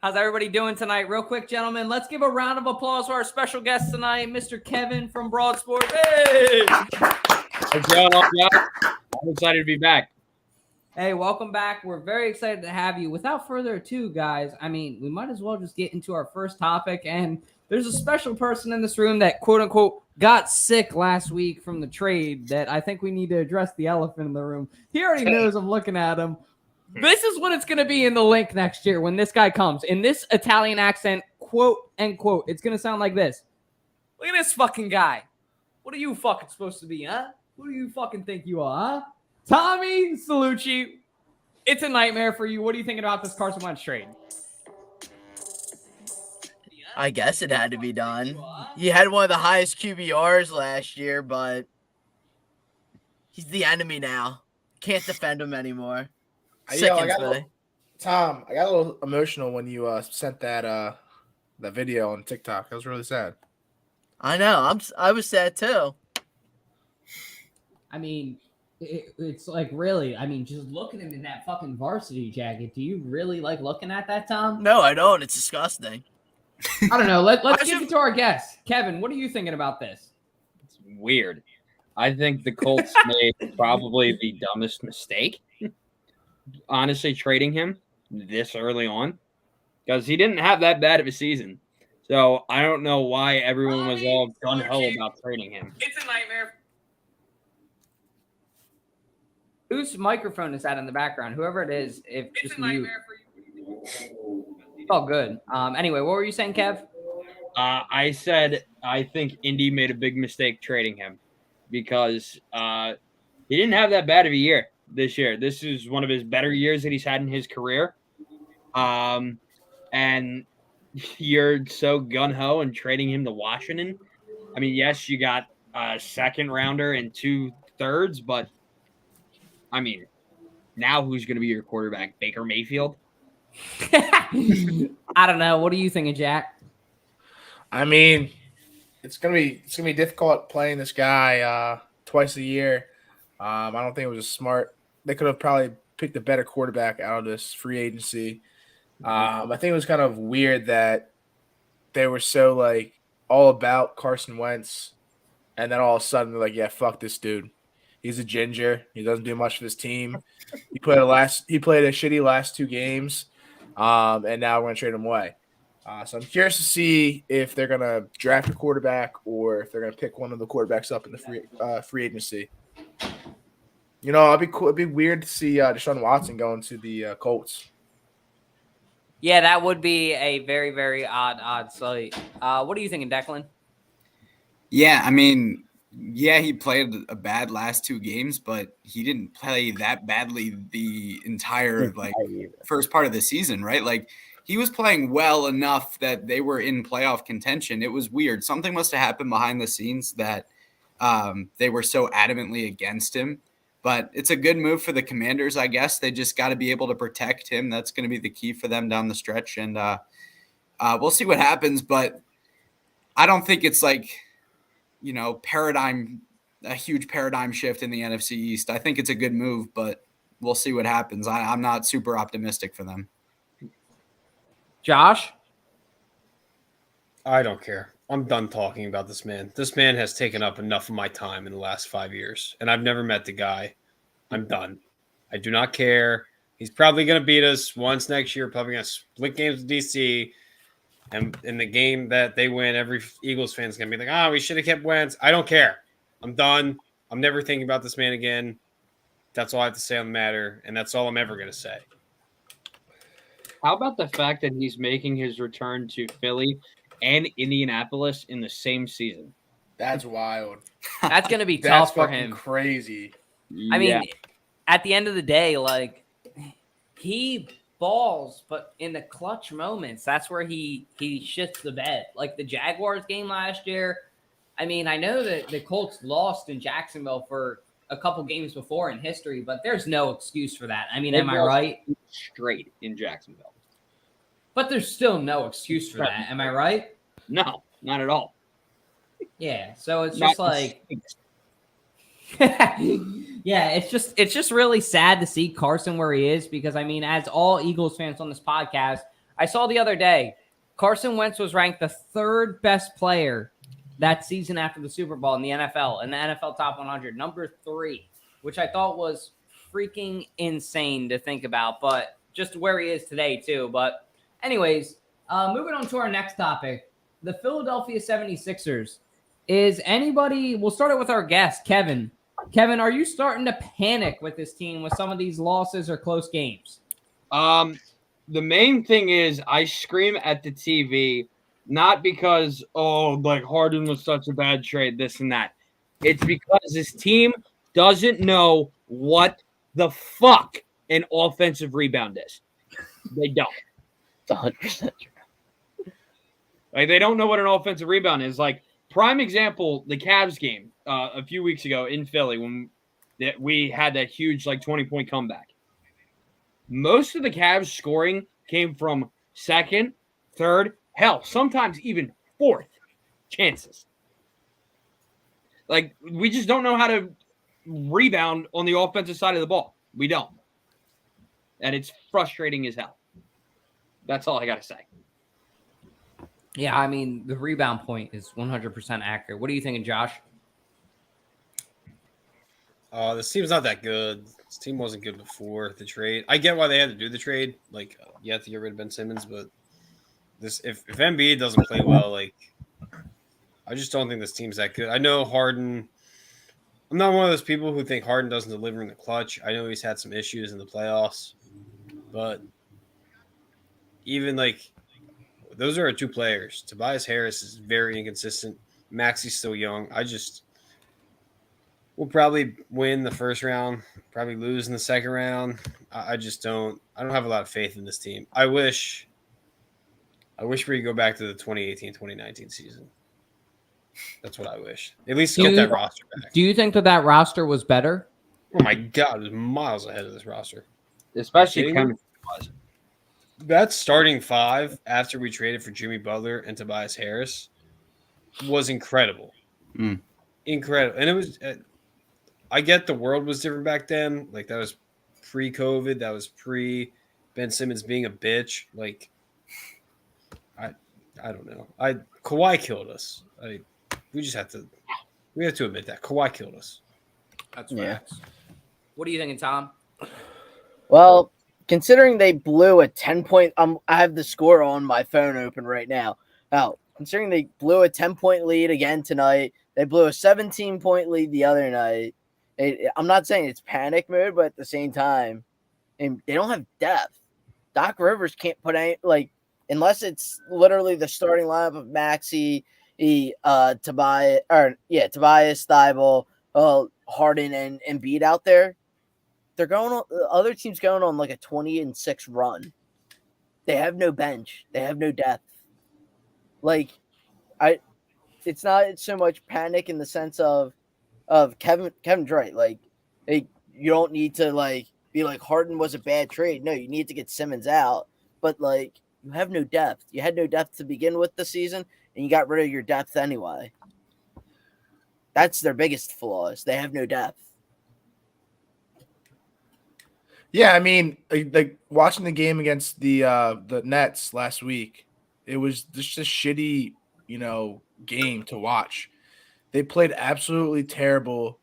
How's everybody doing tonight? Real quick, gentlemen, let's give a round of applause for our special guest tonight, Mr. Kevin from Broad Sports. Hey! What's going on, guys? I'm excited to be back. Hey, welcome back. We're very excited to have you. Without further ado, guys, we might as well just get into our first topic. And there's a special person in this room that, quote unquote, got sick last week from the trade that I think we need to address the elephant in the room. He already knows I'm looking at him. This is what it's going to be in the link next year when this guy comes. In this Italian accent, quote, end quote, it's going to sound like this. Look at this fucking guy. What are you fucking supposed to be, huh? Who do you fucking think you are, huh? Tommy Salucci, it's a nightmare for you. What are you thinking about this Carson Wentz trade? I guess it had to be done. He had one of the highest QBRs last year, but he's the enemy now. Can't defend him anymore. Tom, I got a little emotional when you sent that video on TikTok. That was really sad. I know. I was sad too. It's like really. Just looking at him in that fucking varsity jacket. Do you really like looking at that, Tom? No, I don't. It's disgusting. I don't know. Let's get to our guest, Kevin. What are you thinking about this? It's weird. I think the Colts made probably the dumbest mistake. Honestly, trading him this early on because he didn't have that bad of a season. So I don't know why everyone was all gung-ho about trading him. It's a nightmare. Whose microphone is that in the background? Whoever it is, if it's just a nightmare for you. Oh, good. Anyway, what were you saying, Kev? I said I think Indy made a big mistake trading him because he didn't have that bad of a year this year. This is one of his better years that he's had in his career. And you're so gung-ho and trading him to Washington. Yes, you got a second rounder and 2 thirds, but now who's going to be your quarterback? Baker Mayfield? I don't know. What are you thinking, Jack? It's gonna be difficult playing this guy twice a year. I don't think it was smart. They could have probably picked a better quarterback out of this free agency. I think it was kind of weird that they were so all about Carson Wentz, and then all of a sudden they're like, "Yeah, fuck this dude. He's a ginger. He doesn't do much for this team. He played a shitty last 2 games, and now we're gonna trade him away." So I'm curious to see if they're gonna draft a quarterback or if they're gonna pick one of the quarterbacks up in the free agency. It'd be cool. It'd be weird to see Deshaun Watson going to the Colts. Yeah, that would be a very, very odd sight. What are you thinking, Declan? Yeah, he played a bad last 2 games, but he didn't play that badly the entire first part of the season, right? He was playing well enough that they were in playoff contention. It was weird. Something must have happened behind the scenes that they were so adamantly against him. But it's a good move for the Commanders, I guess. They just got to be able to protect him. That's going to be the key for them down the stretch. And we'll see what happens. But I don't think it's a huge paradigm shift in the NFC East. I think it's a good move, but we'll see what happens. I'm not super optimistic for them. Josh? I don't care. I'm done talking about this man. This man has taken up enough of my time in the last 5 years, and I've never met the guy. I'm done. I do not care. He's probably going to beat us once next year, probably going to split games with DC, and in the game that they win, every Eagles fan is going to be like, we should have kept Wentz. I don't care. I'm done. I'm never thinking about this man again. That's all I have to say on the matter, and that's all I'm ever going to say. How about the fact that he's making his return to Philly and Indianapolis in the same season? That's wild. That's going to be tough for him. Crazy. At the end of the day, he balls, but in the clutch moments, that's where he shits the bed. Like the Jaguars game last year. I know that the Colts lost in Jacksonville for a couple games before in history, but there's no excuse for that. Am I right? Straight in Jacksonville. But there's still no excuse for that. Am I right? No, not at all. Yeah. So it's just yeah, it's just really sad to see Carson where he is because as all Eagles fans on this podcast, I saw the other day, Carson Wentz was ranked the third best player that season after the Super Bowl in the NFL, in the NFL Top 100, number 3, which I thought was freaking insane to think about, but just where he is today too. But anyways, moving on to our next topic, the Philadelphia 76ers. We'll start it with our guest, Kevin. Kevin, are you starting to panic with this team with some of these losses or close games? The main thing is I scream at the TV, not because, Harden was such a bad trade, this and that. It's because this team doesn't know what the fuck an offensive rebound is. They don't. It's 100%. Like, they don't know what an offensive rebound is. Like, prime example, the Cavs game a few weeks ago in Philly when we had that huge, 20-point comeback. Most of the Cavs scoring came from second, third, hell, sometimes even fourth chances. Like, we just don't know how to rebound on the offensive side of the ball. We don't. And it's frustrating as hell. That's all I got to say. Yeah, I mean, the rebound point is 100% accurate. What are you thinking, Josh? This team's not that good. This team wasn't good before the trade. I get why they had to do the trade. You have to get rid of Ben Simmons, but if Embiid doesn't play well, I just don't think this team's that good. I know Harden. I'm not one of those people who think Harden doesn't deliver in the clutch. I know he's had some issues in the playoffs, but even those are our 2 players. Tobias Harris is very inconsistent. Maxi's still young. We'll probably win the first round, probably lose in the second round. I don't have a lot of faith in this team. I wish we could go back to the 2018-2019 season. That's what I wish. At least get that roster back. Do you think that roster was better? Oh my God, it was miles ahead of this roster. Especially chemistry-wise. That starting 5 after we traded for Jimmy Butler and Tobias Harris was incredible. Incredible. And it was I get the world was different back then. That was pre-COVID. That was pre-Ben Simmons being a bitch. I don't know. Kawhi killed us. We have to admit that. Kawhi killed us. That's facts. What are you thinking, Tom? Well, considering they blew a 10-point, I have the score on my phone open right now. Considering they blew a 10-point lead again tonight, they blew a 17-point lead the other night. I'm not saying it's panic mode, but at the same time, and they don't have depth. Doc Rivers can't put any unless it's literally the starting lineup of Maxey, Tobias, Thibault, Harden, and Embiid out there. They're going on. The other team's going on a 20-6 run. They have no bench. They have no depth. It's not so much panic in the sense of Kevin's right. You don't need to be Harden was a bad trade. No, you need to get Simmons out. But you have no depth. You had no depth to begin with the season, and you got rid of your depth anyway. That's their biggest flaws. They have no depth. Yeah, I mean, watching the game against the Nets last week, it was just a shitty, game to watch. They played absolutely terrible,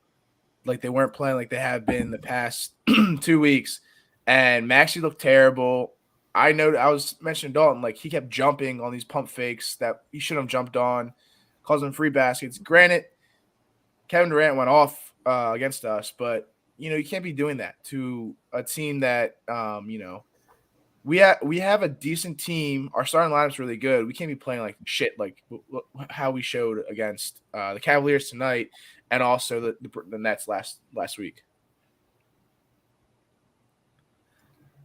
they weren't playing like they have been the past 2 weeks. And Maxey looked terrible. I was mentioning Dalton, he kept jumping on these pump fakes that he shouldn't have jumped on, causing free baskets. Granted, Kevin Durant went off against us, but you can't be doing that to a team that we have a decent team. Our starting lineup's really good. We can't be playing like shit how we showed against the Cavaliers tonight, and also the Nets last week.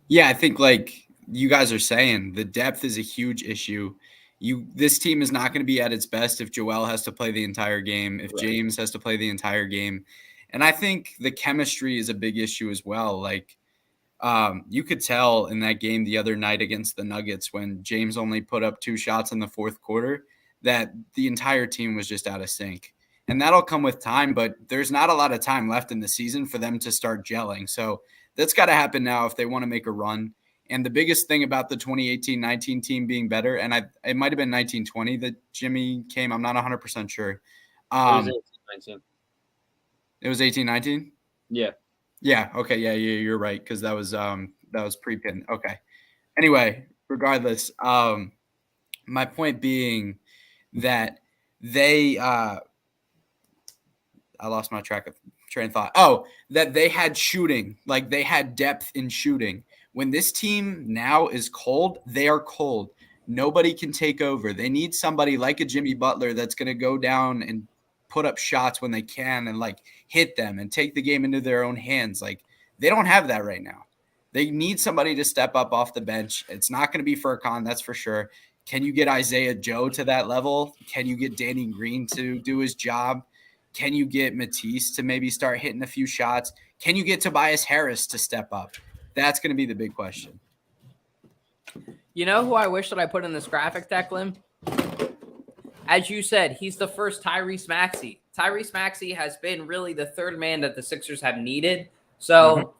Yeah, I think you guys are saying, the depth is a huge issue. This team is not going to be at its best if Joel has to play the entire game, if James has to play the entire game. And I think the chemistry is a big issue as well. You could tell in that game the other night against the Nuggets when James only put up 2 shots in the fourth quarter that the entire team was just out of sync. And that'll come with time, but there's not a lot of time left in the season for them to start gelling. So that's got to happen now if they want to make a run. And the biggest thing about the 2018-19 team being better, and it might have been 1920 that Jimmy came. I'm not 100% sure. It was 18-19? Yeah. Yeah. Okay. Yeah. You're right. Because that was pre-pin. Okay. Anyway, regardless, my point being that they I lost my train of thought. Oh, that they had shooting, like they had depth in shooting. When this team now is cold, they are cold. Nobody can take over. They need somebody like a Jimmy Butler that's going to go down and put up shots when they can and like hit them and take the game into their own hands. Like they don't have that right now. They need somebody to step up off the bench. It's not going to be Furkan, that's for sure. Can you get Isaiah Joe to that level? Can you get Danny Green to do his job? Can you get Matisse to maybe start hitting a few shots? Can you get Tobias Harris to step up? That's going to be the big question. You know who I wish that I put in this graphic, Declan? As you said, he's the first Tyrese Maxey. Tyrese Maxey has been really the third man that the Sixers have needed. So,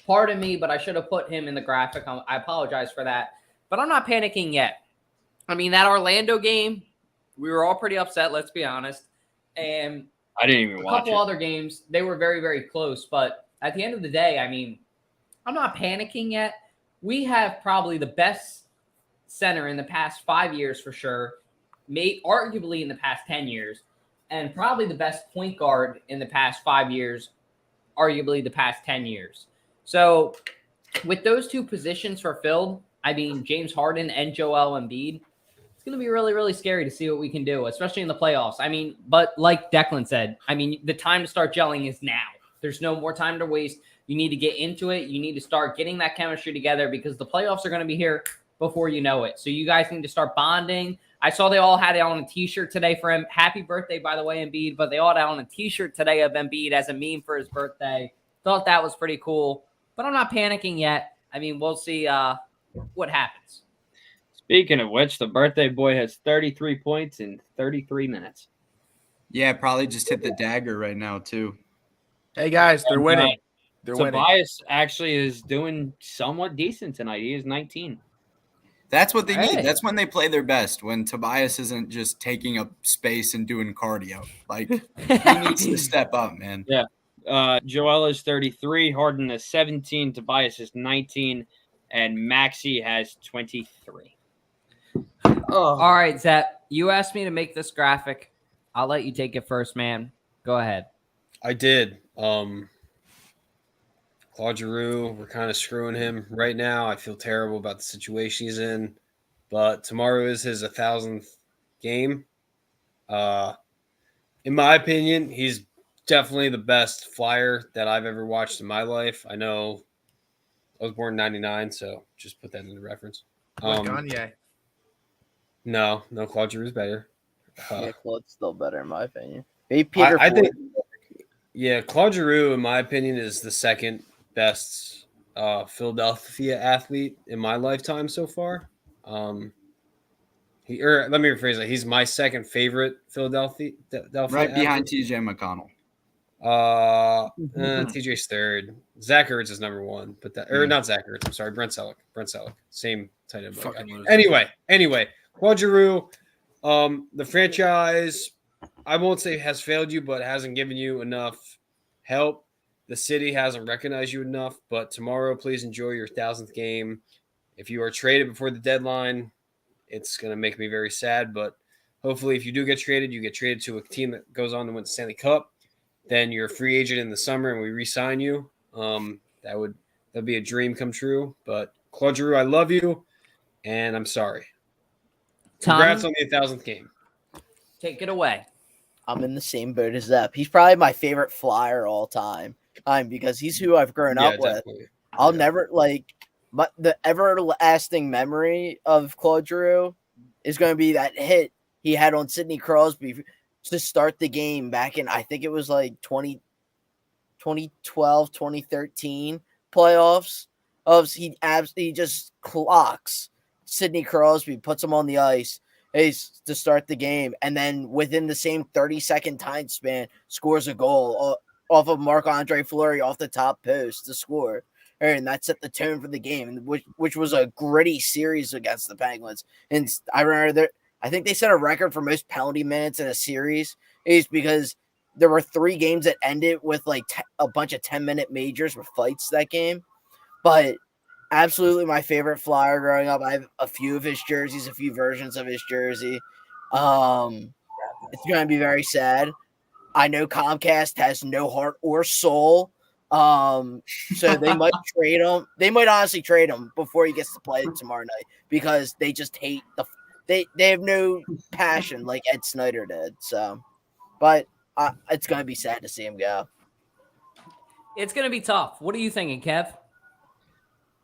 pardon me, but I should have put him in the graphic. I apologize for that. But I'm not panicking yet. I mean, that Orlando game, we were all pretty upset, let's be honest. And I didn't even watch it. A couple other games, they were very, very close. But at the end of the day, I mean, I'm not panicking yet. We have probably the best center in the past 5 years for sure, arguably in the past 10 years, and probably the best point guard in the past 5 years, arguably the past 10 years. So with those two positions for filled, I mean, James Harden and Joel Embiid, it's going to be really, really scary to see what we can do, especially in the playoffs. I mean, but like Declan said, I mean, the time to start gelling is now. There's no more time to waste. You need to get into it. You need to start getting that chemistry together because the playoffs are going to be here before you know it. So you guys need to start bonding. I saw they all had it on a T-shirt today for him. Happy birthday, by the way, Embiid. But they all had it on a T-shirt today of Embiid as a meme for his birthday. Thought that was pretty cool. But I'm not panicking yet. I mean, we'll see what happens. Speaking of which, the birthday boy has 33 points in 33 minutes. Yeah, probably just hit the dagger right now, too. Hey, guys, they're winning. They're winning. Tobias actually is doing somewhat decent tonight. He is 19. That's what they need. That's when they play their best, when Tobias isn't just taking up space and doing cardio. Like, he needs to step up, man. Yeah. Joel is 33. Harden is 17. Tobias is 19. And Maxey has 23. All right, Zep, you asked me to make this graphic. I'll let you take it first, man. Go ahead. I did. Claude Giroux, we're kind of screwing him right now. I feel terrible about the situation he's in. But tomorrow is his 1,000th game. In my opinion, he's definitely the best flyer that I've ever watched in my life. I know I was born in 99, so just put that into reference. Kanye. No, Claude Giroux is better. Yeah, Claude's still better in my opinion. Maybe Peter I think, Ford. Claude Giroux, in my opinion, is the second best Philadelphia athlete in my lifetime so far. Let me rephrase that. He's my second favorite Philadelphia right behind athlete. TJ McConnell. TJ's third. Zach Ertz is number one, but not Zach Ertz. I'm sorry, Brent Selleck. Same tight end. Anyway, Claude Giroux, the franchise, I won't say has failed you, but hasn't given you enough help. The city hasn't recognized you enough. But tomorrow, please enjoy your 1,000th game. If you are traded before the deadline, it's going to make me very sad. But hopefully, if you do get traded, you get traded to a team that goes on to win the Stanley Cup. Then you're a free agent in the summer, and we re-sign you. That'd be a dream come true. But Claude Giroux, I love you, and I'm sorry. Congrats on the 1,000th game. Take it away. I'm in the same boat as Zep. He's probably my favorite flyer all time because he's who I've grown up with. I'll never the everlasting memory of Claude Giroux is going to be that hit he had on Sidney Crosby to start the game back in, I think it was like 2012, 2013 playoffs. He just clocks Sidney Crosby, puts him on the ice to start the game, and then within the same 30-second time span, scores a goal off of Marc-Andre Fleury off the top post to score. and that set the tone for the game, which was a gritty series against the Penguins. And I remember I think they set a record for most penalty minutes in a series is because there were 3 games that ended with like a bunch of 10-minute majors with fights that game. But absolutely my favorite Flyer growing up. I have a few of his jerseys, a few versions of his jersey. It's going to be very sad. I know Comcast has no heart or soul. So they might trade him. They might honestly trade him before he gets to play tomorrow night because they just hate they have no passion like Ed Snyder did. So, but it's going to be sad to see him go. It's going to be tough. What are you thinking, Kev?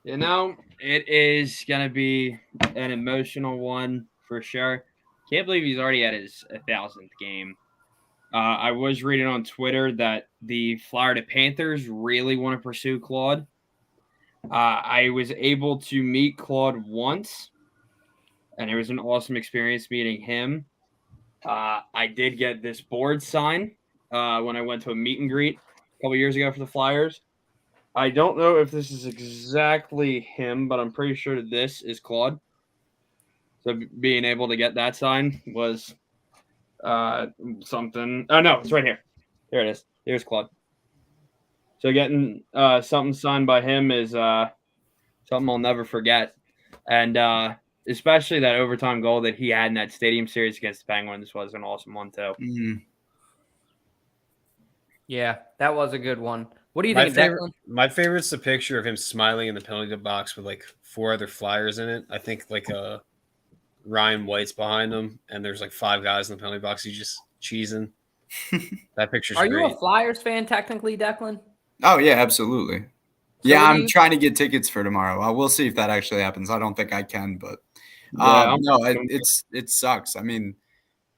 You know, it is going to be an emotional one for sure. Can't believe he's already at his 1,000th game. I was reading on Twitter that the Florida Panthers really want to pursue Claude. I was able to meet Claude once, and it was an awesome experience meeting him. I did get this board sign when I went to a meet and greet a couple years ago for the Flyers. I don't know if this is exactly him, but I'm pretty sure this is Claude. So being able to get that sign was something. Oh, no, it's right here. There it is. Here's Claude. So getting something signed by him is something I'll never forget. And especially that overtime goal that he had in that stadium series against the Penguins was an awesome one, too. Mm. Yeah, that was a good one. What do you think, Declan? My favorite's the picture of him smiling in the penalty box with like 4 other Flyers in it. I think like Ryan White's behind him, and there's like 5 guys in the penalty box. He's just cheesing. That picture's Are great. you a Flyers fan technically, Declan? Oh yeah, absolutely. So yeah, I'm trying to get tickets for tomorrow. We'll see if that actually happens. I don't think I can, but it sucks. I mean,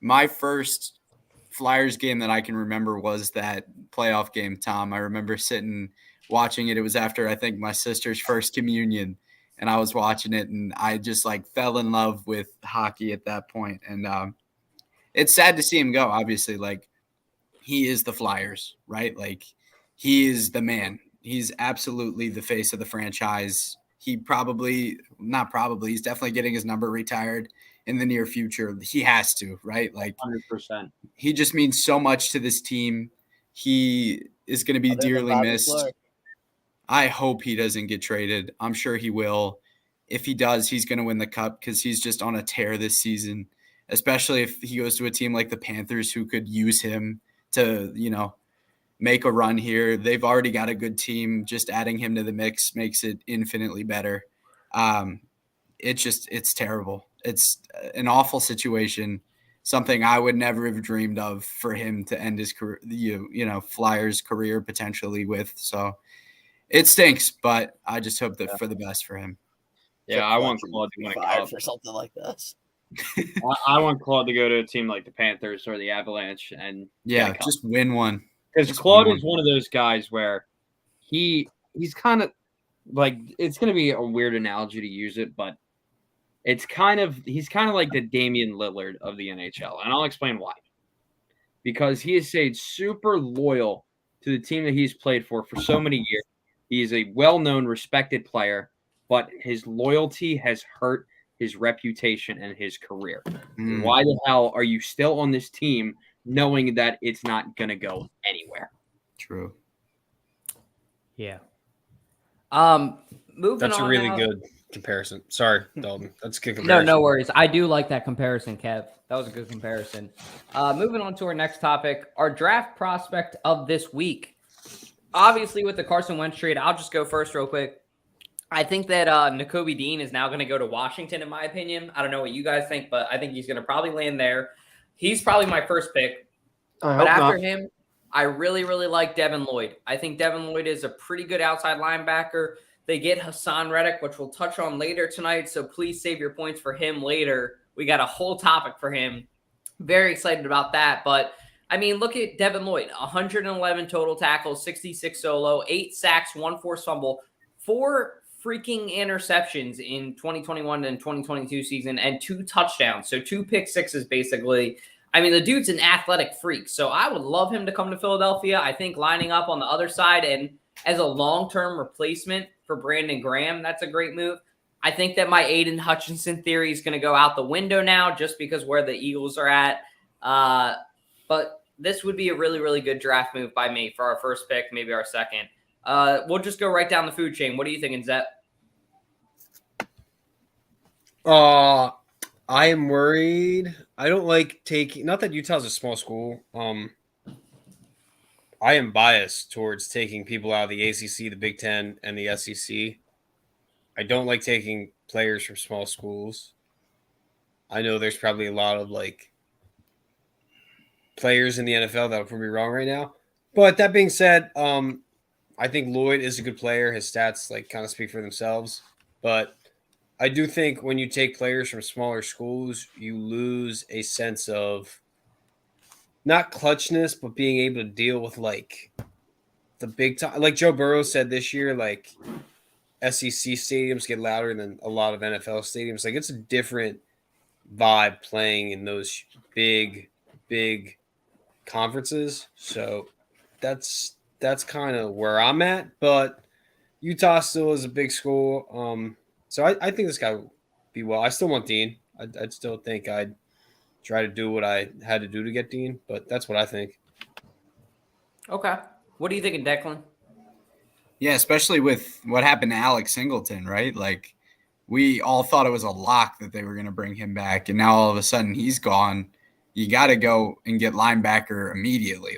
my first Flyers game that I can remember was that playoff game, Tom. I remember sitting watching it. It was after I think my sister's first communion, and I was watching it, and I just like fell in love with hockey at that point. And it's sad to see him go. Obviously, like he is the Flyers, right? Like he is the man. He's absolutely the face of the franchise. He's definitely getting his number retired in the near future. He has to, right? Like 100%. He just means so much to this team. He is going to be dearly missed. I hope he doesn't get traded. I'm sure he will. If he does, he's going to win the cup because he's just on a tear this season, especially if he goes to a team like the Panthers who could use him to, make a run here. They've already got a good team. Just adding him to the mix makes it infinitely better. It's terrible. It's an awful situation, something I would never have dreamed of for him to end his career, Flyers career potentially with. So it stinks, but I just hope that for the best for him. Yeah, I want Claude to win a cup for something like this. I want Claude to go to a team like the Panthers or the Avalanche and just win one. Because Claude is one of those guys where he's kind of like, it's going to be a weird analogy to use it, but he's kind of like the Damian Lillard of the NHL, and I'll explain why. Because he has stayed super loyal to the team that he's played for so many years. He is a well-known, respected player, but his loyalty has hurt his reputation and his career. Why the hell are you still on this team knowing that it's not going to go anywhere? True. Yeah. Moving That's on. a really now. good comparison. Sorry, Dalton. That's a good comparison. No worries. I do like that comparison, Kev. That was a good comparison. Moving on to our next topic, our draft prospect of this week. Obviously, with the Carson Wentz trade, I'll just go first real quick. I think that Nakobe Dean is now going to go to Washington, in my opinion. I don't know what you guys think, but I think he's going to probably land there. He's probably my first pick. But after him, I really, really like Devin Lloyd. I think Devin Lloyd is a pretty good outside linebacker. They get Haason Reddick, which we'll touch on later tonight, so please save your points for him later. We got a whole topic for him. Very excited about that. But, I mean, look at Devin Lloyd. 111 total tackles, 66 solo, 8 sacks, 1 forced fumble, 4 freaking interceptions in 2021 and 2022 season, and 2 touchdowns. So 2 pick sixes, basically. I mean, the dude's an athletic freak. So I would love him to come to Philadelphia. I think lining up on the other side and as a long-term replacement for Brandon Graham. That's a great move. I think that my Aiden Hutchinson theory is going to go out the window now just because where the Eagles are at. But this would be a really, really good draft move by me for our first pick, maybe our second. We'll just go right down the food chain. What are you thinking, Zep? I am worried. I don't like taking. Not that Utah's a small school. I am biased towards taking people out of the ACC, the Big Ten, and the SEC. I don't like taking players from small schools. I know there's probably a lot of players in the NFL that will prove me wrong right now. But that being said, I think Lloyd is a good player. His stats kind of speak for themselves. But I do think when you take players from smaller schools, you lose a sense of not clutchness, but being able to deal with the big time. Like Joe Burrow said this year, SEC stadiums get louder than a lot of NFL stadiums. It's a different vibe playing in those big conferences. So that's kind of where I'm at. But Utah still is a big school. So I think this guy will be well. I still want Dean. I'd still think I'd try to do what I had to do to get Dean, but that's what I think. Okay. What are you thinking, Declan? Yeah, especially with what happened to Alex Singleton, right? We all thought it was a lock that they were going to bring him back, and now all of a sudden he's gone. You got to go and get linebacker immediately.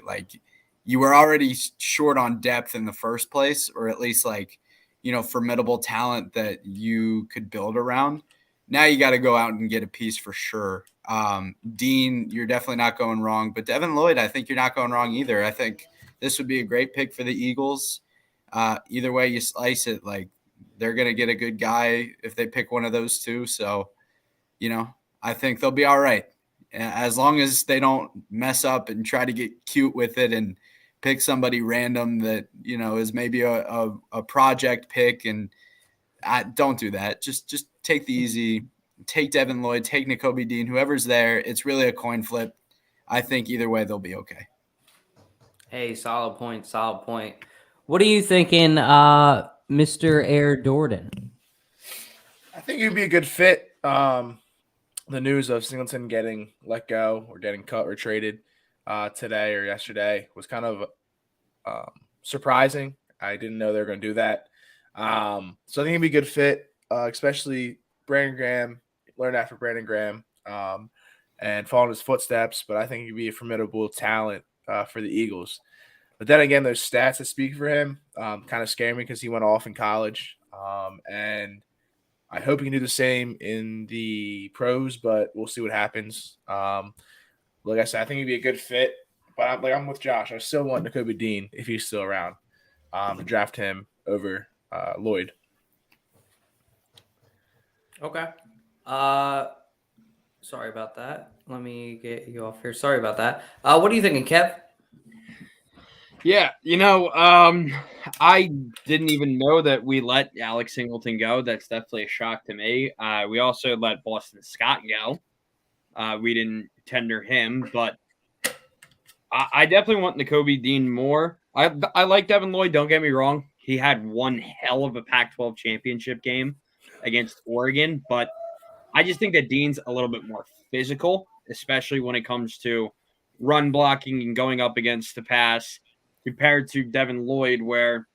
You were already short on depth in the first place, or at least formidable talent that you could build around. Now you got to go out and get a piece for sure. Dean, you're definitely not going wrong, but Devin Lloyd, I think you're not going wrong either. I think this would be a great pick for the Eagles. Either way you slice it, they're going to get a good guy if they pick one of those two. So, I think they'll be all right. As long as they don't mess up and try to get cute with it and pick somebody random that, is maybe a project pick. And don't do that. Just take the easy, take Devin Lloyd, take Nakobe Dean, whoever's there. It's really a coin flip. I think either way they'll be okay. Hey, solid point. What are you thinking, Mr. Air Jordan? I think he'd be a good fit. The news of Singleton getting let go or getting cut or traded today or yesterday was kind of surprising. I didn't know they were going to do that. So I think it'd be a good fit, especially Brandon Graham. Learn after Brandon Graham and follow in his footsteps. But I think he'd be a formidable talent for the Eagles. But then again, those stats that speak for him kind of scare me because he went off in college. And I hope he can do the same in the pros, but we'll see what happens. Like I said, I think he'd be a good fit. But I'm with Josh. I still want Nakobe Dean, if he's still around, to draft him over Lloyd. Okay. Sorry about that. Let me get you off here. Sorry about that. What are you thinking, Kev? Yeah, I didn't even know that we let Alex Singleton go. That's definitely a shock to me. We also let Boston Scott go. We didn't tender him, but I definitely want Nakobe Dean more. I like Devin Lloyd, don't get me wrong. He had one hell of a Pac-12 championship game against Oregon, but I just think that Dean's a little bit more physical, especially when it comes to run blocking and going up against the pass, compared to Devin Lloyd, where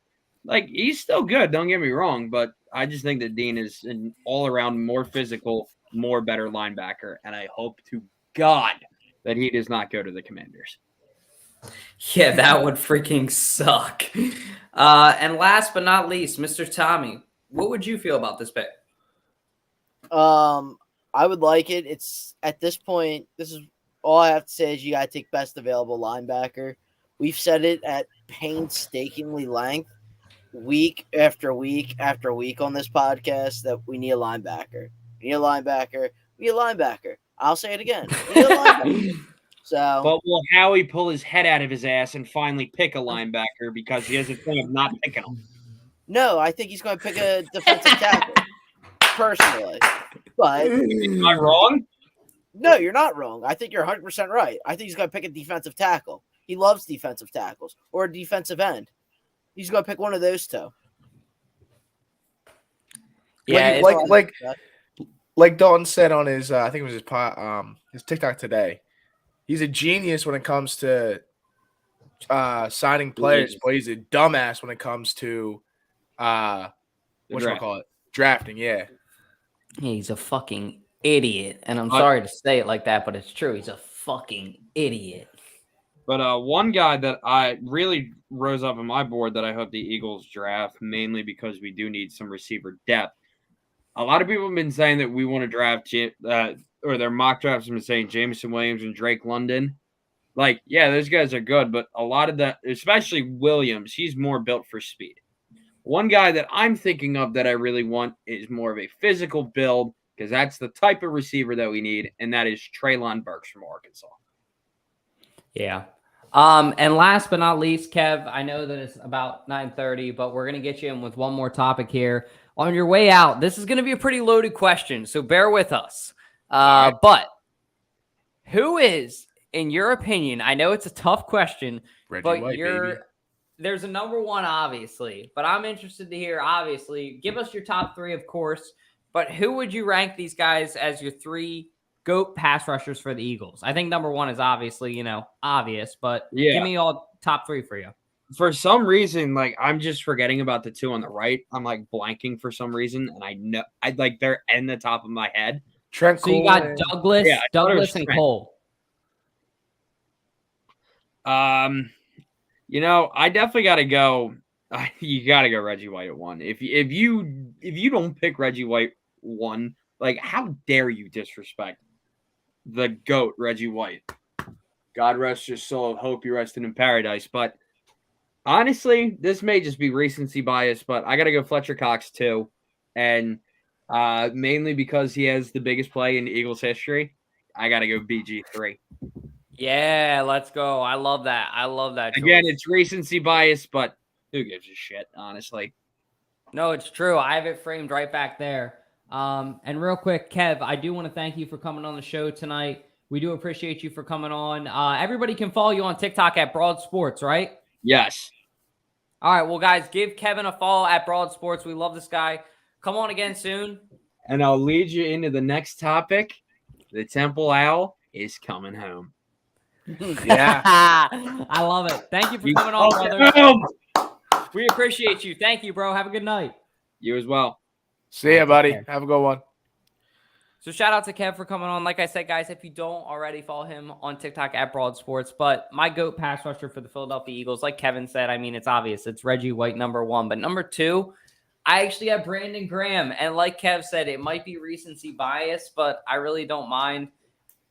he's still good, don't get me wrong, but I just think that Dean is an all-around more physical, more better linebacker, and I hope to God that he does not go to the Commanders. Yeah, that would freaking suck. And last but not least, Mr. Tommy, what would you feel about this pick? I would like it. It's at this point, this is all I have to say is you got to take best available linebacker. We've said it at painstakingly length, week after week after week on this podcast, that we need a linebacker. We need a linebacker. We need a linebacker. I'll say it again. We need a linebacker. So, But will Howie pull his head out of his ass and finally pick a linebacker because he has a thing of not picking them? no, I think he's going to pick a defensive tackle, personally. But am I wrong? No, you're not wrong. I think you're 100% right. I think he's going to pick a defensive tackle. He loves defensive tackles or a defensive end. He's going to pick one of those two. Yeah, like Dalton said on his I think it was his TikTok today. He's a genius when it comes to signing players, but he's a dumbass when it comes to drafting. Yeah. he's a fucking idiot. And I'm sorry to say it like that, but it's true. He's a fucking idiot. But one guy that I really rose up on my board that I hope the Eagles draft, mainly because we do need some receiver depth. A lot of people have been saying that we want to draft, or their mock drafts have been saying Jameson Williams and Drake London. Like, yeah, those guys are good, but a lot of that, especially Williams, he's more built for speed. One guy that I'm thinking of that I really want is more of a physical build, because that's the type of receiver that we need, and that is Treylon Burks from Arkansas. Yeah. And last but not least, Kev, I know that it's about 9:30, but we're going to get you in with one more topic here. On your way out, this is going to be a pretty loaded question, so bear with us. But who is, in your opinion, I know it's a tough question, Reggie but White, baby. there's a number one, obviously, but I'm interested to hear, obviously, give us your top three, of course, but who would you rank these guys as your three GOAT pass rushers for the Eagles? I think number one is obviously, obvious, but give me all top three for you. For some reason, like, I'm just forgetting about the two on the right. I'm like blanking for some reason, and I know they're in the top of my head. Trent Cole. So you got Douglas and Trent. Cole. I definitely got to go. You got to go Reggie White at one. If you don't pick Reggie White one, like, how dare you disrespect the GOAT Reggie White? God rest your soul. Hope you rested in paradise. But honestly, this may just be recency bias, but I got to go Fletcher Cox too. And mainly because he has the biggest play in Eagles history, I got to go BG3. Yeah, let's go. I love that. Again, it's recency bias, but who gives a shit, honestly? No, it's true. I have it framed right back there. And real quick, Kev, I do want to thank you for coming on the show tonight. We do appreciate you for coming on. Everybody can follow you on TikTok at Broad Sports, right? Yes. All right, well, guys, give Kevin a follow at Broad Sports. We love this guy. Come on again soon. And I'll lead you into the next topic. The Temple Owl is coming home. Yeah. I love it. Thank you for coming on, brother. We appreciate you. Thank you, bro. Have a good night. You as well. See ya, buddy. Have a good one. So shout out to Kev for coming on. Like I said, guys, if you don't already follow him on TikTok at Broad Sports, but my GOAT pass rusher for the Philadelphia Eagles, like Kevin said, I mean, it's obvious. It's Reggie White, number one. But number two, I actually have Brandon Graham. And like Kev said, it might be recency bias, but I really don't mind.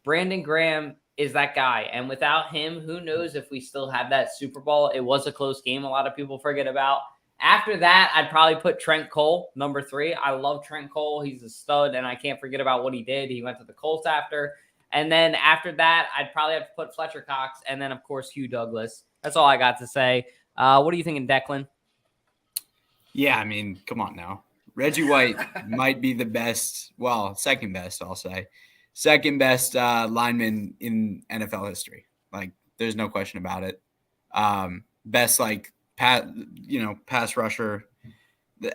Brandon Graham is that guy. And without him, who knows if we still have that Super Bowl. It was a close game. A lot of people forget about. After that, I'd probably put Trent Cole, number three. I love Trent Cole. He's a stud, and I can't forget about what he did. He went to the Colts after. And then after that, I'd probably have to put Fletcher Cox, and then, of course, Hugh Douglas. That's all I got to say. What are you thinking, Declan? Yeah, I mean, come on now. Reggie White might be the best, second best, I'll say. Second best lineman in NFL history. Like, there's no question about it. Best, pass rusher.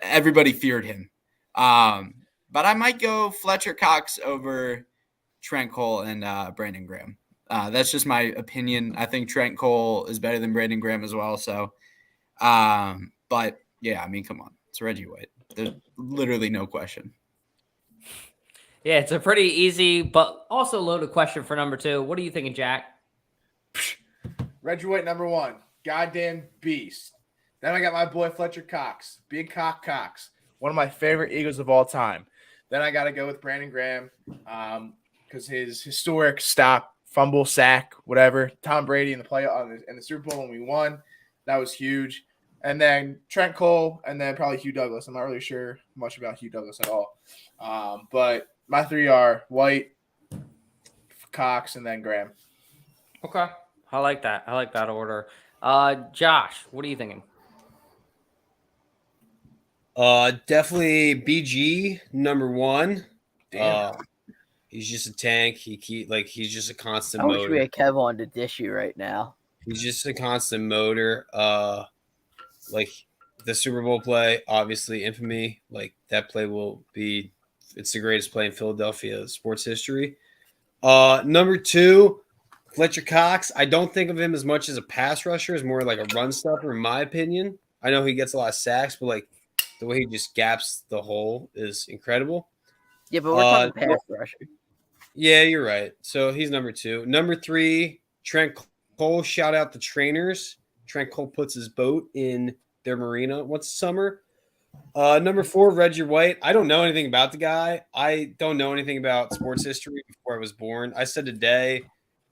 Everybody feared him. But I might go Fletcher Cox over Trent Cole and Brandon Graham. That's just my opinion. I think Trent Cole is better than Brandon Graham as well. So, but yeah, I mean, come on. It's Reggie White. There's literally no question. Yeah, it's a pretty easy but also loaded question for number two. What are you thinking, Jack? Reggie White, number one. Goddamn beast. Then I got my boy Fletcher Cox. Big Cox. One of my favorite Eagles of all time. Then I got to go with Brandon Graham because his historic stop, fumble, sack, whatever. Tom Brady in the Super Bowl when we won. That was huge. And then Trent Cole, and then probably Hugh Douglas. I'm not really sure much about Hugh Douglas at all. But my three are White, Cox, and then Graham. Okay. I like that. I like that order. Josh, what are you thinking? Definitely BG number one. Damn. He's just a tank. He's just a constant I wish motor. we had Kev on to dish you right now. He's just a constant motor. The Super Bowl play, obviously infamy. Like that play it's the greatest play in Philadelphia sports history. Number 2, Fletcher Cox. I don't think of him as much as a pass rusher, as more like a run stopper, in my opinion. I know he gets a lot of sacks, but like the way he just gaps the hole is incredible. Yeah, but we're talking pass rusher. Yeah, you're right. So he's number 2. Number 3, Trent Cole. Shout out the trainers. Trent Cole puts his boat in their marina once a summer. Number 4, Reggie White. I don't know anything about the guy. I don't know anything about sports history before I was born. I said today,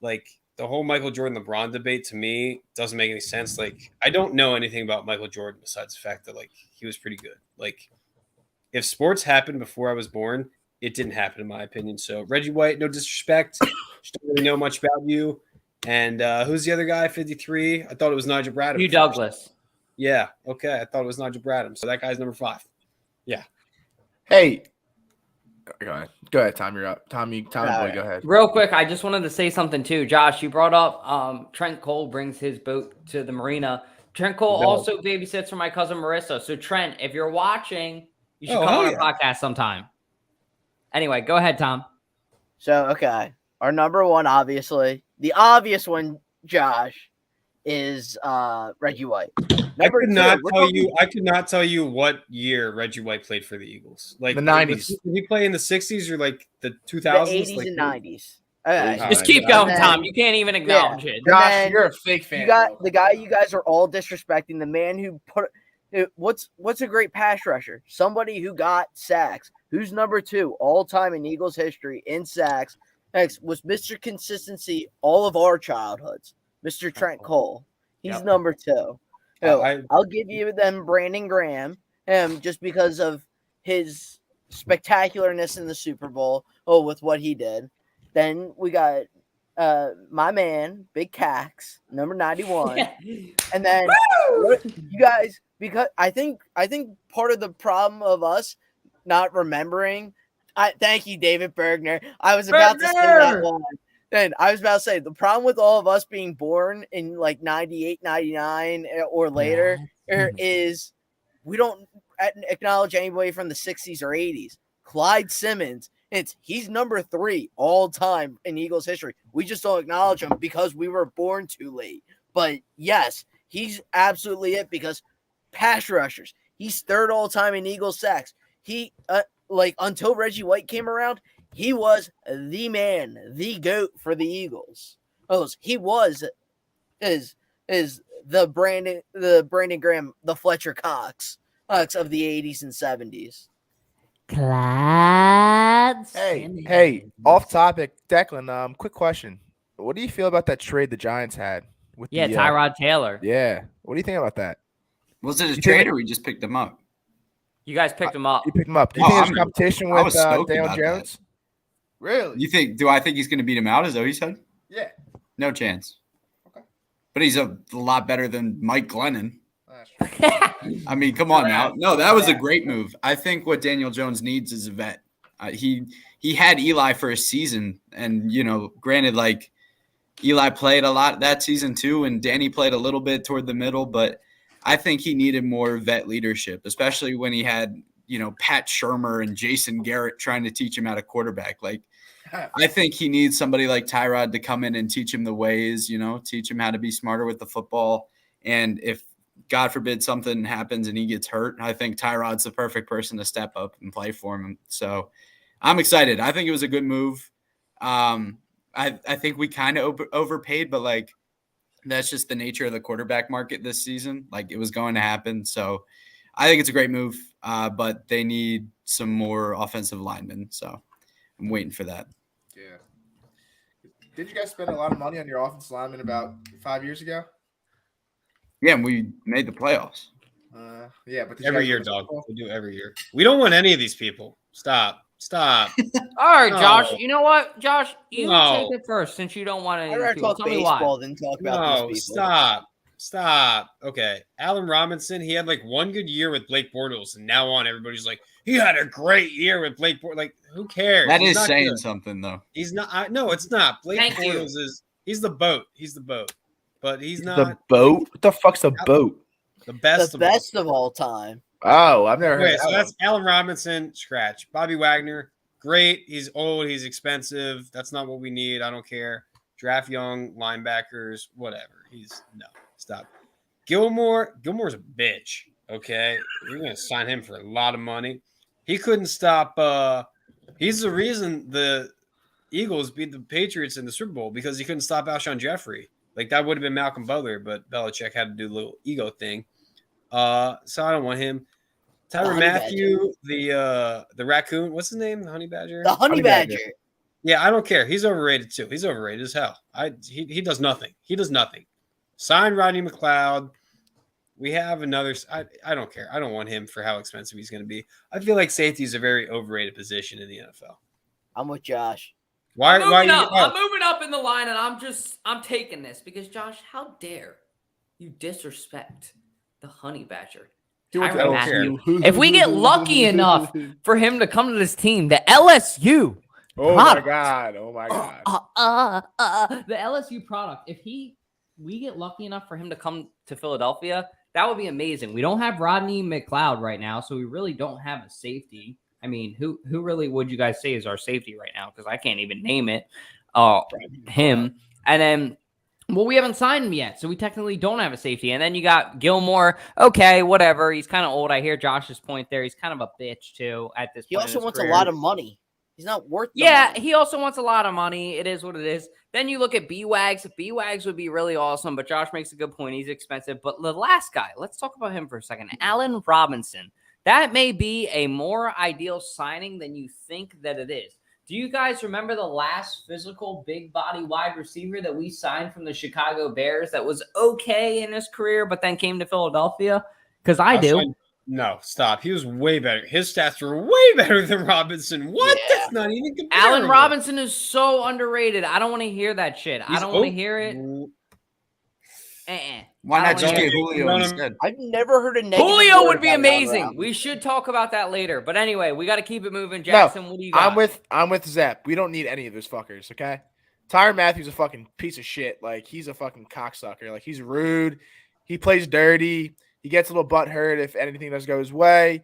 like, the whole Michael Jordan LeBron debate to me doesn't make any sense. Like, I don't know anything about Michael Jordan besides the fact that, like, he was pretty good. Like, if sports happened before I was born, it didn't happen in my opinion. So Reggie White, no disrespect. Just don't really know much about you. And who's the other guy, 53? I thought it was Nigel Bradham. Hugh Douglas. Yeah, okay. I thought it was Nigel Bradham. So that guy's number 5. Yeah. Hey, go ahead, Tom. You're up. Tommy, boy, go ahead. Real quick, I just wanted to say something too. Josh, you brought up Trent Cole brings his boat to the marina. Trent Cole also babysits for my cousin Marissa. So Trent, if you're watching, you should come on our podcast sometime. Anyway, go ahead, Tom. So, okay. Our number 1, obviously. The obvious one, Josh, is Reggie White. I could not tell you what year Reggie White played for the Eagles. Like the 90s. Did he play in the 60s or like the 2000s? The 80s like, and 90s. Okay. Just keep going, Tom. You can't even acknowledge it. Josh, you're a fake fan. You got the guy you guys are all disrespecting, the man who what's a great pass rusher? Somebody who got sacks. Who's number 2 all time in Eagles history in sacks? Next was Mr. Consistency all of our childhoods. Mr. Trent Cole. He's number 2. I'll give you them Brandon Graham, just because of his spectacularness in the Super Bowl. With what he did. Then we got my man, Big Cax, number 91. And then you guys, because I think part of the problem of us not remembering, thank you, David Bergner. I was about to say that one. And I was about to say, the problem with all of us being born in like 98, 99 or later is we don't acknowledge anybody from the 60s or 80s. Clyde Simmons, he's number 3 all time in Eagles history. We just don't acknowledge him because we were born too late. But yes, he's absolutely it because pass rushers, he's 3rd all time in Eagles sacks. He until Reggie White came around, he was the man, the GOAT for the Eagles. He is the Brandon Graham, the Fletcher Cox of the 80s and 70s. Hey, off topic, Declan. Quick question: what do you feel about that trade the Giants had with Tyrod Taylor? Yeah, what do you think about that? Was it a trade or we just picked him up? You guys picked him up. You picked him up. Do you think there's competition with Daniel Jones? That. Really? Do I think he's going to beat him out? Is that what you said? Yeah. No chance. Okay. But he's a lot better than Mike Glennon. I mean, come on now. No, that was a great move. I think what Daniel Jones needs is a vet. He had Eli for a season, and granted, like Eli played a lot that season too, and Danny played a little bit toward the middle, but I think he needed more vet leadership, especially when he had Pat Shurmur and Jason Garrett trying to teach him how to quarterback. Like, I think he needs somebody like Tyrod to come in and teach him the ways, teach him how to be smarter with the football. And if God forbid something happens and he gets hurt, I think Tyrod's the perfect person to step up and play for him. So I'm excited. I think it was a good move. I think we kind of overpaid, but like that's just the nature of the quarterback market this season. Like it was going to happen. So I think it's a great move, but they need some more offensive linemen. So I'm waiting for that. Yeah. Did you guys spend a lot of money on your offensive lineman about 5 years ago? Yeah, and we made the playoffs. Yeah, but every year, dog. We do every year. We don't want any of these people. Stop. All right, Josh. You know what, Josh? You take it first since you don't want any. I'd rather talk baseball than talk about these people. Stop. Okay, Allen Robinson. He had like one good year with Blake Bortles, and now on everybody's like, he had a great year with Blake Bortles. Like, who cares? That is saying something, though. He's not. No, it's not. Blake Bortles is. He's the boat. He's the boat. But he's not the boat. What the fuck's a boat? The best The of all. best of all time. Oh, I've never heard Okay, of so that. that's Allen Robinson, scratch. Bobby Wagner, great. He's old. He's expensive. That's not what we need. I don't care. Draft young linebackers, whatever. Stop. Gilmore's a bitch. Okay, you're gonna sign him for a lot of money. He couldn't stop. He's the reason the Eagles beat the Patriots in the Super Bowl because he couldn't stop Alshon Jeffrey. Like that would have been Malcolm Butler, but Belichick had to do a little ego thing. So I don't want him. Tyrann honey Mathieu, the raccoon. What's his name? The honey badger. The honey badger. Yeah, I don't care. He's overrated too. He's overrated as hell. He does nothing. He does nothing. Sign Rodney McLeod. We have another. I don't care. I don't want him for how expensive he's going to be. I feel like safety is a very overrated position in the NFL. I'm with Josh. Why? I'm Why? moving up. I'm moving up in the line, and I'm taking this because Josh, how dare you disrespect the honey badger? Tyrann Mathieu. If we get lucky enough for him to come to this team, the LSU Oh product. my god! Oh my god! The LSU product. If we get lucky enough for him to come to Philadelphia, that would be amazing. We don't have Rodney McLeod right now, so we really don't have a safety. I mean, who really would you guys say is our safety right now? Because I can't even name it. Him. And then, well, we haven't signed him yet, so we technically don't have a safety. And then you got Gilmore. Okay, whatever. He's kind of old. I hear Josh's point there. He's kind of a bitch, too, at this point. He also in his wants career. a lot of money. He's not worth the Yeah, money. he also wants a lot of money. It is what it is. Then you look at B-Wags. B-Wags would be really awesome, but Josh makes a good point. He's expensive. But the last guy, let's talk about him for a second. Allen Robinson. That may be a more ideal signing than you think that it is. Do you guys remember the last physical big body wide receiver that we signed from the Chicago Bears that was okay in his career, but then came to Philadelphia? Because I do. No, stop. He was way better. His stats were way better than Robinson. What? Yeah. That's not even comparable. Allen Robinson is so underrated. I don't want to hear that shit. I don't want to hear it. Why I not don't just wanna get hear Julio instead? I've never heard a negative Julio word would be about Allen amazing. Robinson. We should talk about that later. But anyway, we got to keep it moving. Jackson, what do you got? I'm with Zepp. We don't need any of those fuckers, okay? Tyrann Mathieu's a fucking piece of shit. Like, he's a fucking cocksucker. Like, he's rude. He plays dirty. He gets a little butt hurt if anything doesn't go his way.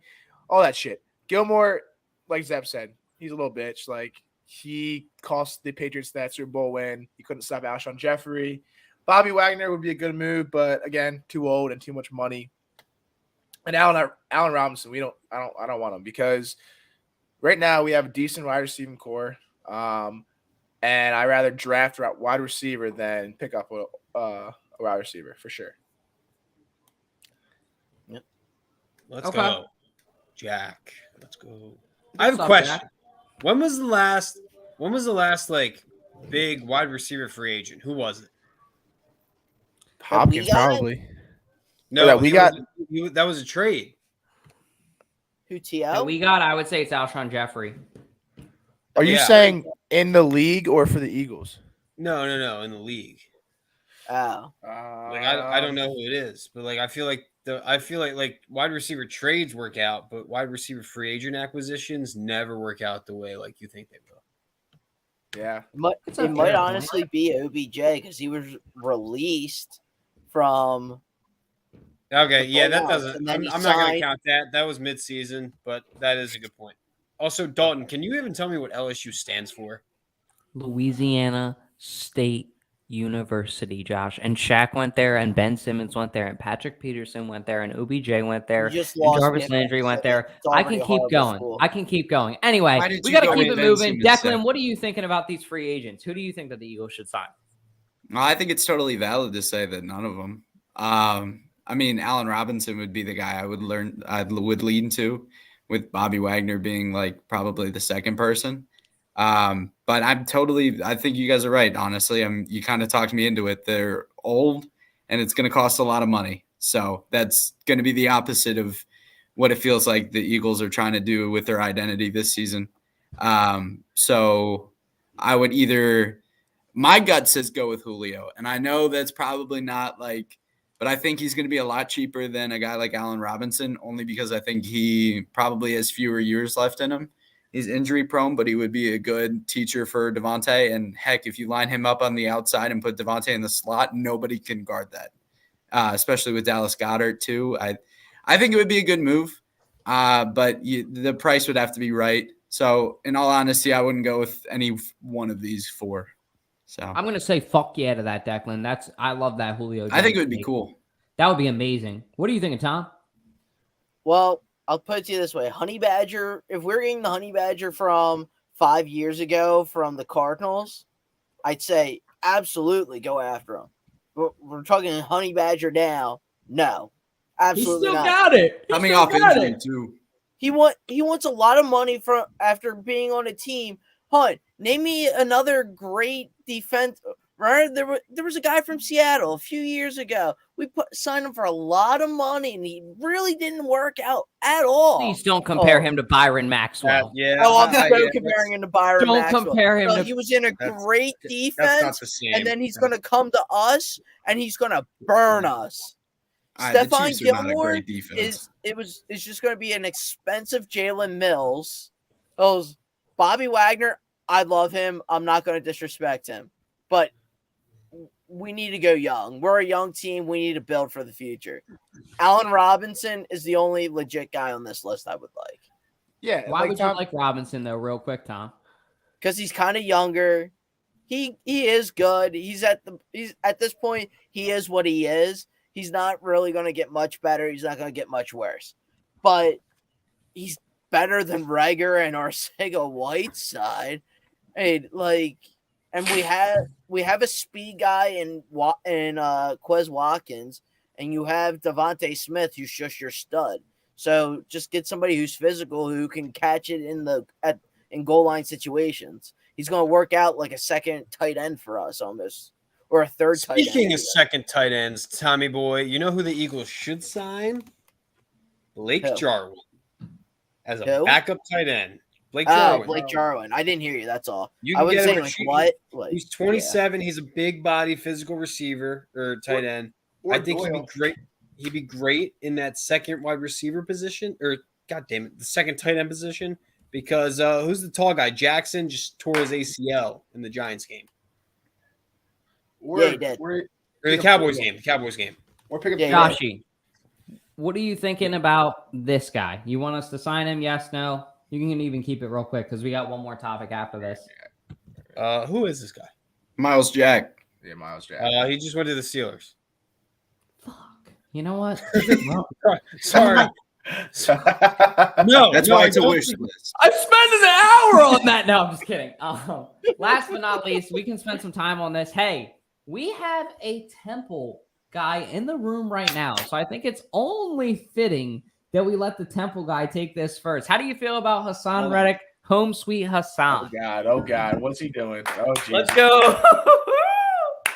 All that shit. Gilmore, like Zepp said, he's a little bitch. Like, he cost the Patriots that Super Bowl win. He couldn't stop Alshon Jeffrey. Bobby Wagner would be a good move, but again, too old and too much money. And Allen Robinson, I don't want him because right now we have a decent wide receiving core, and I rather draft a wide receiver than pick up a wide receiver for sure. Yep. Let's go, Jack. Let's go. I have a up, question. Jack? When was the last like big wide receiver free agent? Who was it? Hopkins we got? probably. No, that we got. That was a trade. Who That T.O.? we got, I would say it's Alshon Jeffrey. Are you Yeah. saying in the league or for the Eagles? No, in the league. Oh. Like I don't know who it is, but like I feel like wide receiver trades work out, but wide receiver free agent acquisitions never work out the way like you think they will. Yeah. It's a It might fair honestly be OBJ because he was released from. Okay, yeah, that Playoffs, doesn't. and then I'm he not going to signed- count that. That was midseason, but that is a good point. Also, Dalton, can you even tell me what LSU stands for? Louisiana State University, Josh. And Shaq went there, and Ben Simmons went there, and Patrick Peterson went there, and OBJ went there, You just and lost Jarvis me at Landry went there. It's I already can a keep horrible going. school. I can keep going. Anyway, Why did we you got to go keep with it Ben moving. Simmons Declan, then? what are you thinking about these free agents? Who do you think that the Eagles should sign? Well, I think it's totally valid to say that none of them. I mean, Allen Robinson would be the guy I would lean to, with Bobby Wagner being like probably the second person. But I think you guys are right. Honestly, you kind of talked me into it. They're old and it's going to cost a lot of money. So that's going to be the opposite of what it feels like the Eagles are trying to do with their identity this season. So I would my gut says go with Julio. And I know that's probably not but I think he's going to be a lot cheaper than a guy like Allen Robinson, only because I think he probably has fewer years left in him. He's injury prone, but he would be a good teacher for Devonta. And heck, if you line him up on the outside and put Devonta in the slot, nobody can guard that. especially with Dallas Goedert too. I think it would be a good move, but the price would have to be right. So in all honesty, I wouldn't go with any one of these 4. So I'm gonna say fuck yeah to that, Declan. I love that Julio. I think Jones it would be take. cool. That would be amazing. What are you thinking, Tom? Well, I'll put it to you this way. Honey Badger, if we're getting the Honey Badger from 5 years ago from the Cardinals, I'd say absolutely go after him. We're talking Honey Badger now. No, absolutely not. Got it. Coming off injury too. He wants a lot of money from after being on a team. Hunt, name me another great defense. Right, there was a guy from Seattle a few years ago. We signed him for a lot of money, and he really didn't work out at all. Please don't compare him to Byron Maxwell. I'm comparing him to Byron Maxwell. Don't compare him. He was in a great defense, that's not the same. and then he's going to come to us, and he's going to burn us. Stephon Gilmore is just going to be an expensive Jalen Mills. Bobby Wagner, I love him. I'm not going to disrespect him, but we need to go young. We're a young team. We need to build for the future. Allen Robinson is the only legit guy on this list I would like. Yeah. Why would you like Robinson though, real quick, Tom? Because he's kind of younger. He is good. He's at this point, he is what he is. He's not really going to get much better. He's not going to get much worse. But he's better than Reagor and Arcega-Whiteside. And we have a speed guy in Quez Watkins, and you have Devonta Smith, who's just your stud. So just get somebody who's physical, who can catch it in goal line situations. He's going to work out like a second tight end for us almost, or a third tight end. Speaking of second tight ends, Tommy boy, you know who the Eagles should sign? Blake Jarwin as a backup tight end. Blake Jarwin. I didn't hear you. That's all. I would say what? He's 27. Yeah. He's a big body physical receiver or tight end. I think he'd be great. He'd be great in that second wide receiver position, or God damn it, the second tight end position. Because who's the tall guy? Jackson just tore his ACL in the Giants game. He did. Or the Cowboys game. The Cowboys game. We're picking Joshi, what are you thinking about this guy? You want us to sign him? Yes, no? You can even keep it real quick because we got one more topic after this. Who is this guy? Miles Jack. Yeah, Miles Jack. He just went to the Steelers. Fuck. You know what? Sorry. No, that's why it's a wish list. I'm spending an hour on that. No, I'm just kidding. Last but not least, we can spend some time on this. Hey, we have a Temple guy in the room right now, so I think it's only fitting that we let the Temple guy take this first. How do you feel about Haason Reddick? Home sweet Haason. Oh God, what's he doing? Oh, geez. Let's go.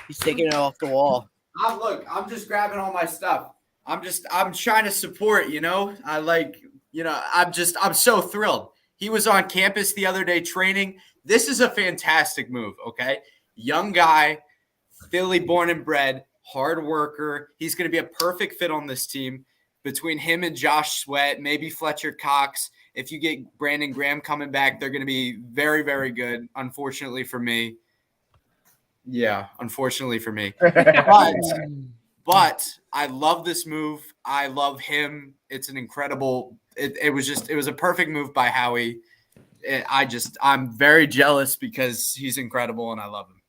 He's taking it off the wall. I'm just grabbing all my stuff. I'm trying to support, I'm so thrilled. He was on campus the other day training. This is a fantastic move, okay? Young guy, Philly born and bred, hard worker. He's going to be a perfect fit on this team. Between him and Josh Sweat, maybe Fletcher Cox. If you get Brandon Graham coming back, they're going to be very, very good, unfortunately for me. Yeah, unfortunately for me. But I love this move. I love him. It's an incredible – it was a perfect move by Howie. I'm very jealous because he's incredible and I love him.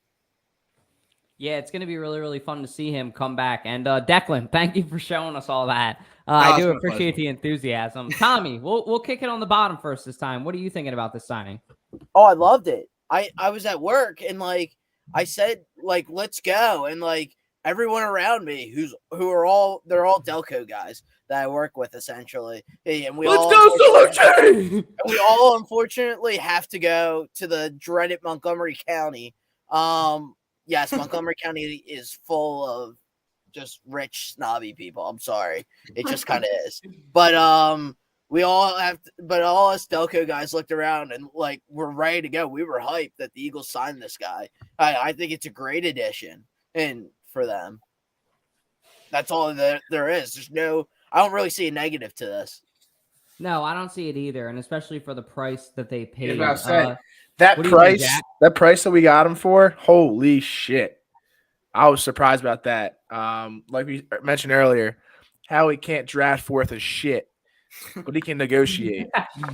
Yeah, it's going to be really, really fun to see him come back. And Declan, thank you for showing us all that. I do appreciate the enthusiasm. Tommy, we'll kick it on the bottom first this time. What are you thinking about this signing? Oh, I loved it. I was at work and I said let's go, and everyone around me they're all Delco guys that I work with essentially. And we all unfortunately have to go to the dreaded Montgomery County. Yes, Montgomery County is full of just rich, snobby people. I'm sorry. It just kind of is. But all us Delco guys looked around and we're ready to go. We were hyped that the Eagles signed this guy. I think it's a great addition and for them. That's all that there is. I don't really see a negative to this. No, I don't see it either, and especially for the price that they paid. That price that we got him for, holy shit. I was surprised about that. like we mentioned earlier, Howie can't draft fourth as shit, but he can negotiate.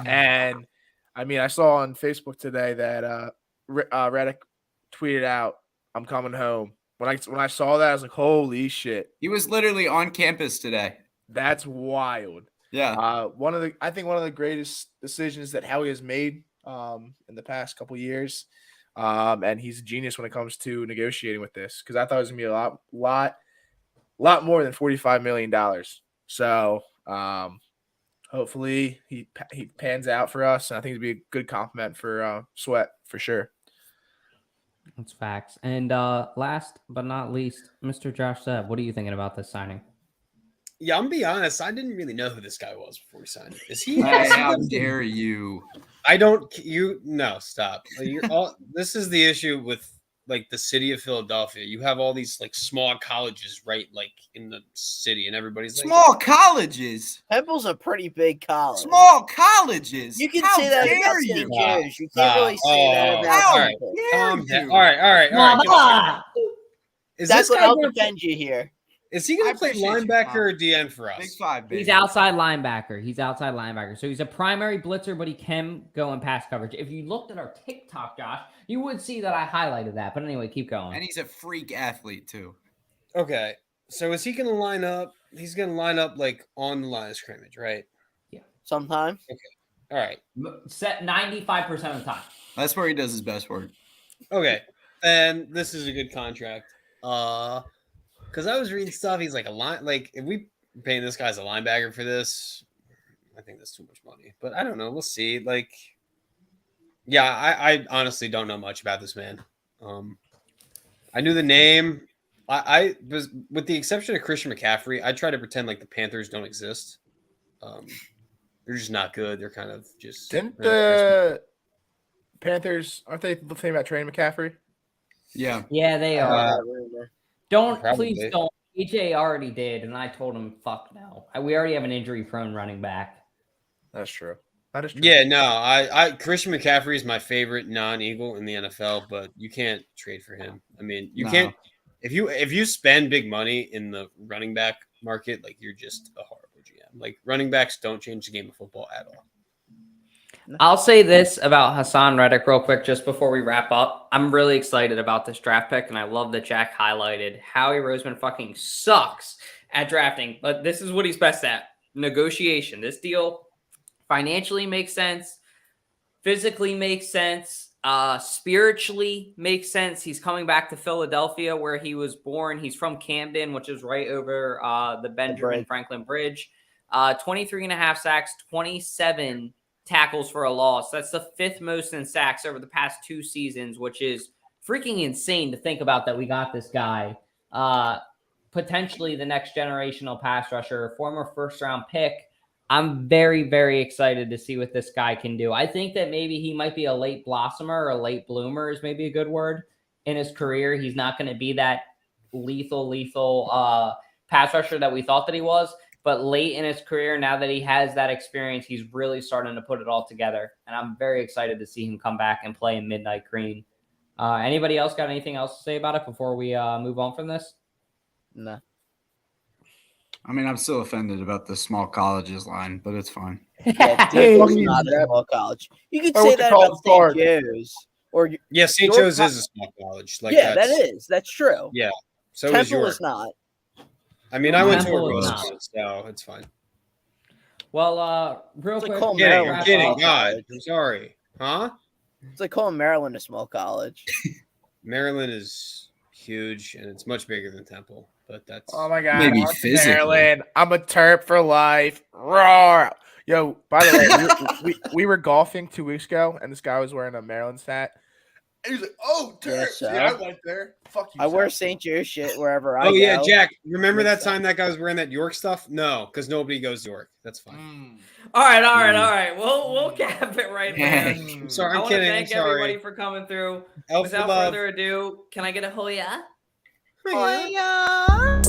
And I mean, I saw on Facebook today that Reddick tweeted out, "I'm coming home." When I saw that, I was like, "Holy shit!" He was literally on campus today. That's wild. Yeah. I think one of the greatest decisions that Howie has made in the past couple years. And he's a genius when it comes to negotiating with this, because I thought it was gonna be a lot more than $45 million. So hopefully he pans out for us, and I think it'd be a good compliment for Sweat for sure. That's facts. And last but not least, Mr. Josh Zeb, what are you thinking about this signing? Yeah, I'm gonna be honest. I didn't really know who this guy was before he signed. Is he? How dare you? I don't. No, stop. You're all. This is the issue with like the city of Philadelphia. You have all these like small colleges right like in the city, and everybody's like Small colleges. Temple's a pretty big college. Small colleges. You can How say that dare about you? St. Joe's. You can't really say that about How Temple. calm dare down. you? All right. Mama! Is That's this what guy I'll gonna, defend you here. is he going I to play appreciate you, linebacker Bob. or DN for us? Big five, baby. He's outside linebacker. So he's a primary blitzer, but he can go in pass coverage. If you looked at our TikTok, Josh, you would see that I highlighted that. But anyway, keep going. And he's a freak athlete too. Okay, so is he going to line up? He's going to line up like on the line of scrimmage, right? Sometimes. All right. Set 95% of the time. That's where he does his best work. Okay, and this is a good contract. Because I was reading stuff. He's like a line. Like if we paying this guy as a linebacker for this, I think that's too much money. But I don't know. We'll see. Like, yeah, I honestly don't know much about this man. I knew the name. I was, with the exception of Christian McCaffrey, I try to pretend like the Panthers don't exist. They're just not good. They're kind of just. Didn't the Panthers, aren't they thinking about trading McCaffrey? Yeah. Yeah, they are. Don't Probably. please don't. AJ already did, and I told him, "Fuck no." We already have an injury-prone running back. That's true. That is true. Yeah, no, I Christian McCaffrey is my favorite non-Eagle in the NFL, but you can't trade for him. I mean, you can't if you spend big money in the running back market, like you're just a horrible GM. Like running backs don't change the game of football at all. I'll say this about Haason Reddick real quick just before we wrap up. I'm really excited about this draft pick, and I love that Jack highlighted Howie Roseman fucking sucks at drafting, but this is what he's best at: negotiation. This deal financially makes sense, physically makes sense, spiritually makes sense. He's coming back to Philadelphia where he was born. He's from Camden, which is right over the Benjamin Franklin Bridge. 23 and a half sacks, 27 tackles for a loss. That's the fifth most in sacks over the past 2 seasons, which is freaking insane to think about that we got this guy. Potentially the next generational pass rusher, former first-round pick. I'm very, very excited to see what this guy can do. I think that maybe he might be a late blossomer or a late bloomer is maybe a good word in his career. He's not going to be that lethal pass rusher that we thought that he was. But late in his career, now that he has that experience, he's really starting to put it all together. And I'm very excited to see him come back and play in Midnight Green. Anybody else got anything else to say about it before we move on from this? No. I mean, I'm still offended about the small colleges line, but it's fine. Yeah, Temple's not a small college. You could say that about St. Joe's. Or Yeah, St. Joe's is a small college. Like yeah, that is. That's true. Yeah. So Temple is York. is not. I mean, I went to Temple a is Rose, not. so it's fine. Well, real It's like quick. calling Kidding, Maryland I'm a kidding. small God, college. I'm sorry. Huh? It's like calling Maryland a small college. Maryland is huge, and it's much bigger than Temple. But that's Oh my god. Maybe I went to physically. Maryland. I'm a Terp for life. Roar. Yo, by the way, we were golfing 2 weeks ago, and this guy was wearing a Maryland hat. And he's like, "Oh, Terp." Yes, sir. Yeah, I went there. Fuck you. I wear son. St. Joe's shit wherever I Oh go. yeah, Jack. Remember Makes that time that guy was wearing that York stuff? No, because nobody goes to York. That's fine. All right. We'll cap it right there. I'm sorry. I I'm want to kidding. I'm thank everybody sorry. for coming through. Elf Without love. further ado, can I get a hoya? Hoya.